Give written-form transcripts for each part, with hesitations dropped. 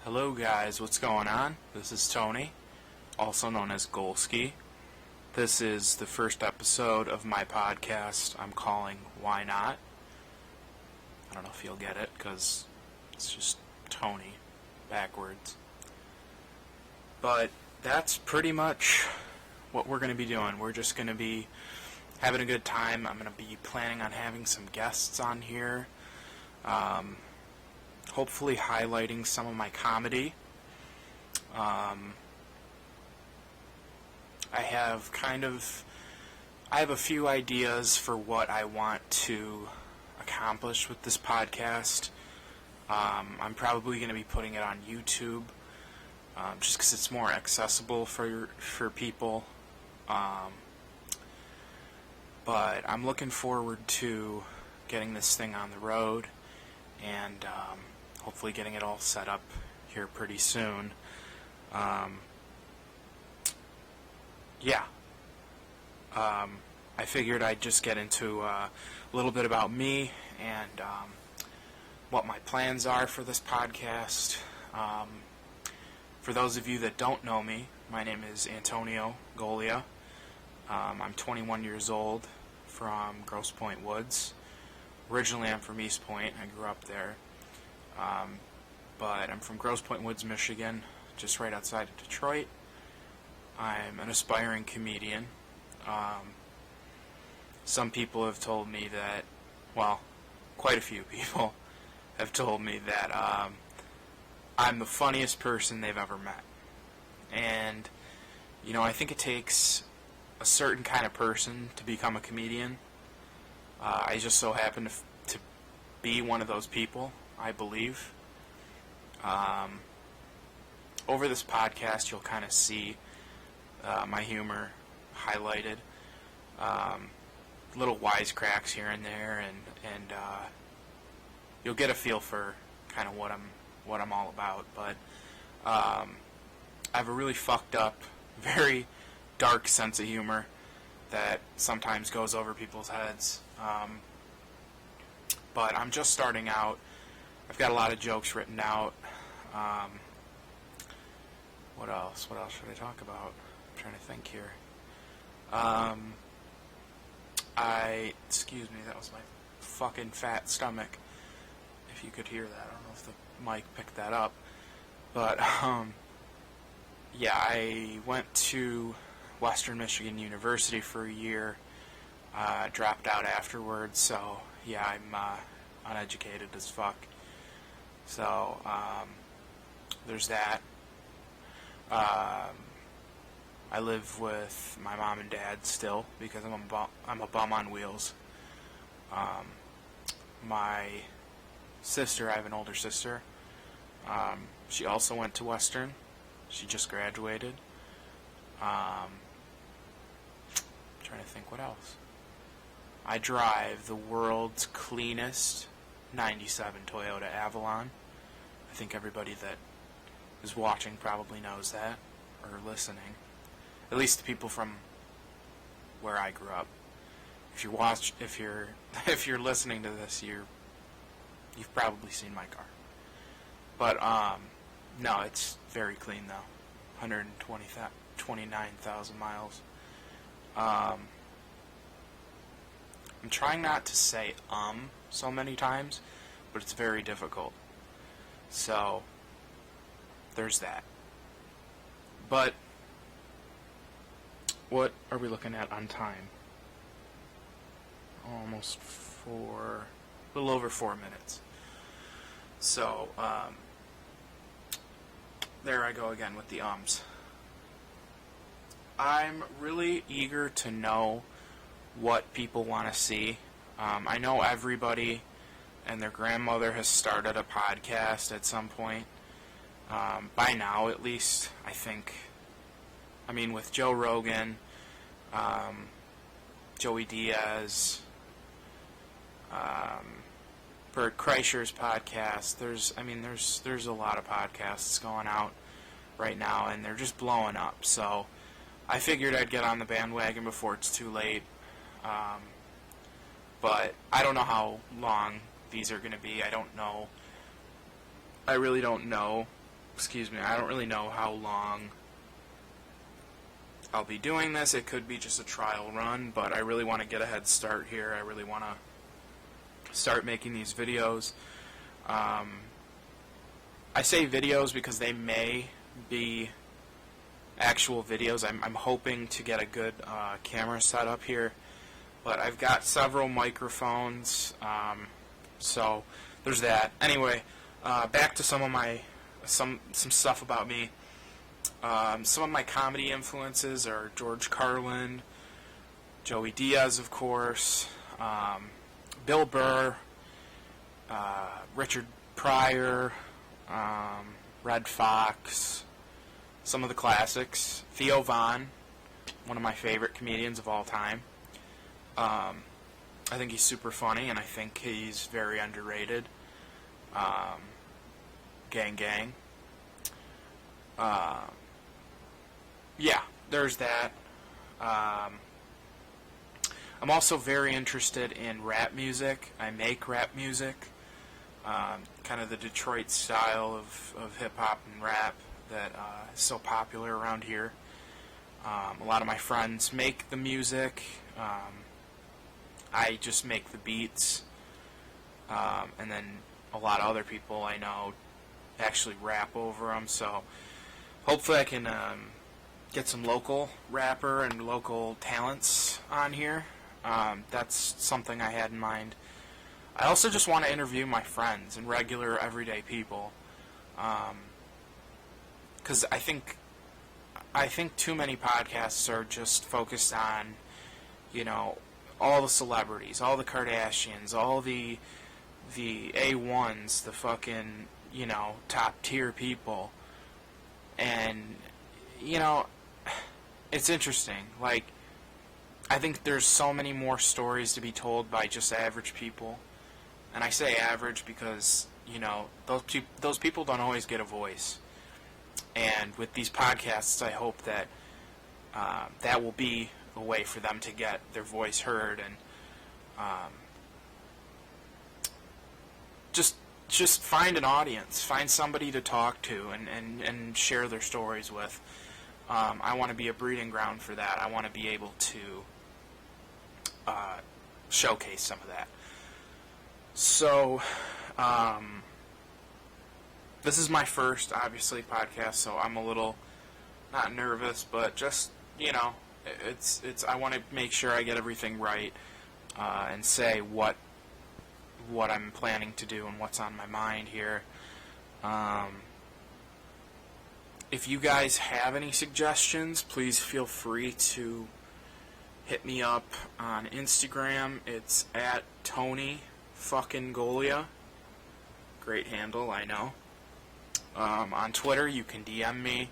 Hello guys, what's going on? This is Tony, also known as Golski. This is the first episode of my podcast I'm calling Why Not? I don't know if you'll get it, because it's just Tony, backwards. But that's pretty much what we're going to be doing. We're just going to be having a good time. I'm going to be planning on having some guests on here. Hopefully highlighting some of my comedy. I have a few ideas for what I want to accomplish with this podcast. I'm probably going to be putting it on YouTube, just because it's more accessible for people. But I'm looking forward to getting this thing on the road and hopefully getting it all set up here pretty soon. I figured I'd just get into a little bit about me and what my plans are for this podcast. For those of you that don't know me, my name is Antonio Golia. I'm 21 years old from Grosse Pointe Woods. Originally, I'm from East Point. I grew up there. But I'm from Grosse Pointe Woods, Michigan, just right outside of Detroit. I'm an aspiring comedian. Some people have told me that, well, quite a few people have told me that I'm the funniest person they've ever met. And, I think it takes a certain kind of person to become a comedian. I just so happen to be one of those people, I believe. Over this podcast, you'll kind of see my humor highlighted, little wisecracks here and there, and you'll get a feel for kind of what I'm all about. But I have a really fucked up, very dark sense of humor that sometimes goes over people's heads. But I'm just starting out. I've got a lot of jokes written out. What else? What else should I talk about? I'm trying to think here. Excuse me, that was my fucking fat stomach. If you could hear that. I don't know if the mic picked that up. But, I went to Western Michigan University for a year. Dropped out afterwards, so, I'm uneducated as fuck. So, there's that. I live with my mom and dad still because I'm a bum on wheels. My sister, I have an older sister. She also went to Western. She just graduated. Trying to think what else. I drive the world's cleanest 97 Toyota Avalon. I think everybody that is watching probably knows that, or listening. At least the people from where I grew up. If you're listening to this, you've probably seen my car. But no, it's very clean though. 129,000 miles. I'm trying not to say so many times, but it's very difficult. So, there's that. But, what are we looking at on time? A little over 4 minutes. So, there I go again with the ums. I'm really eager to know what people want to see. I know everybody and their grandmother has started a podcast at some point. By now, at least, I think. I mean, with Joe Rogan, Joey Diaz, Bert Kreischer's podcast. There's a lot of podcasts going out right now, and they're just blowing up. So I figured I'd get on the bandwagon before it's too late. But I don't know how long these are going to be. I don't know. I really don't know excuse me, I don't really know how long I'll be doing this. It could be just a trial run, but I really want to get a head start here. I really want to start making these videos. I say videos because they may be actual videos. I'm hoping to get a good camera set up here, but I've got several microphones, so there's that. Anyway, back to some of my some stuff about me. Some of my comedy influences are George Carlin, Joey Diaz, of course, Bill Burr, Richard Pryor, Red Fox, some of the classics, Theo Von, one of my favorite comedians of all time. I think he's super funny, and I think he's very underrated. Gang Gang. Yeah, there's that. I'm also very interested in rap music. I make rap music, kind of the Detroit style of hip-hop and rap that is so popular around here. A lot of my friends make the music. I just make the beats. And then a lot of other people I know actually rap over them. So hopefully I can get some local rapper and local talents on here. That's something I had in mind. I also just want to interview my friends and regular everyday people, because I think too many podcasts are just focused on, all the celebrities, all the Kardashians, all the A1s, the fucking, top tier people. And, it's interesting. Like, I think there's so many more stories to be told by just average people. And I say average because, those people don't always get a voice. And with these podcasts, I hope that that will be a way for them to get their voice heard, and just find an audience, find somebody to talk to and share their stories with. I want to be a breeding ground for that. I want to be able to showcase some of that. So, this is my first, obviously, podcast, so I'm a little, not nervous, but just, it's. I want to make sure I get everything right, and say what I'm planning to do and what's on my mind here. If you guys have any suggestions, please feel free to hit me up on Instagram. It's at Tony fucking Golia. Great handle, I know. On Twitter, you can DM me.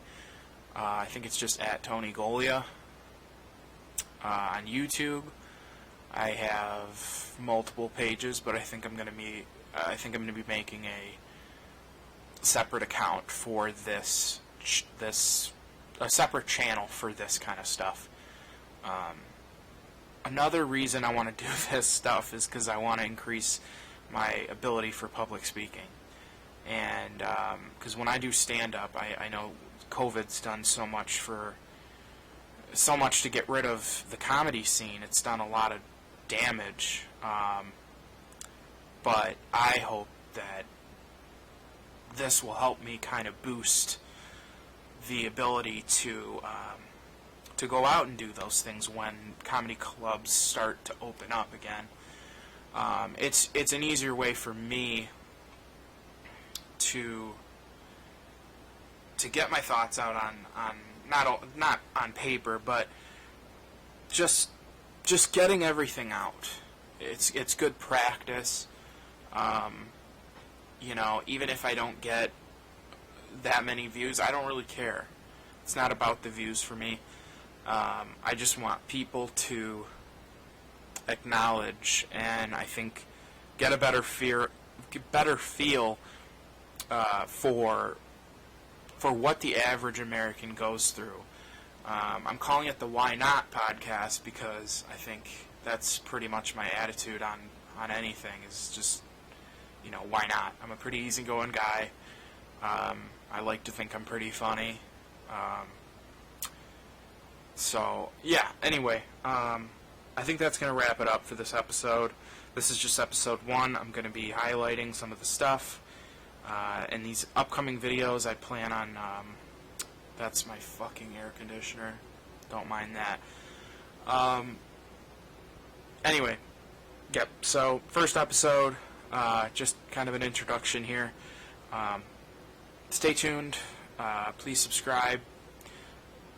I think it's just at Tony Golia. On YouTube, I have multiple pages, but I think I'm gonna be making a separate account for a separate channel for this kind of stuff. Another reason I want to do this stuff is because I want to increase my ability for public speaking. And because when I do stand-up, I know COVID's done so much to get rid of the comedy scene. It's done a lot of damage. But I hope that this will help me kind of boost the ability to go out and do those things when comedy clubs start to open up again. It's an easier way for me to get my thoughts out on not on paper, but just getting everything out. It's good practice. Even if I don't get that many views, I don't really care. It's not about the views for me. I just want people to acknowledge and I think get a better feel for what the average American goes through. I'm calling it the Why Not podcast because I think that's pretty much my attitude on anything, is just, why not? I'm a pretty easygoing guy. I like to think I'm pretty funny. So, yeah, anyway, I think that's going to wrap it up for this episode. This is just episode 1. I'm going to be highlighting some of the stuff. In these upcoming videos, I plan on... that's my fucking air conditioner. Don't mind that. Anyway, yep, so first episode, just kind of an introduction here. Stay tuned. Please subscribe.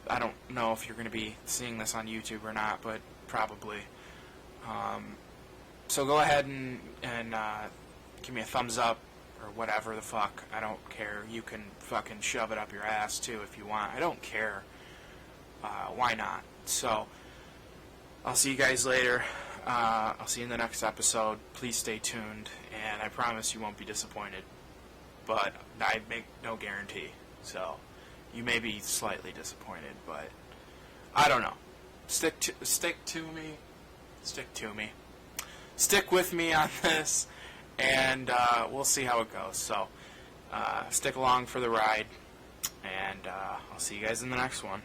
I don't know if you're going to be seeing this on YouTube or not, but probably. So go ahead and give me a thumbs up or whatever the fuck. I don't care. You can fucking shove it up your ass too if you want. I don't care. Why not? So I'll see you guys later. I'll see you in the next episode. Please stay tuned, and I promise you won't be disappointed. But I make no guarantee. So you may be slightly disappointed, but I don't know. Stick to me. Stick with me on this, and we'll see how it goes. So stick along for the ride, and I'll see you guys in the next one.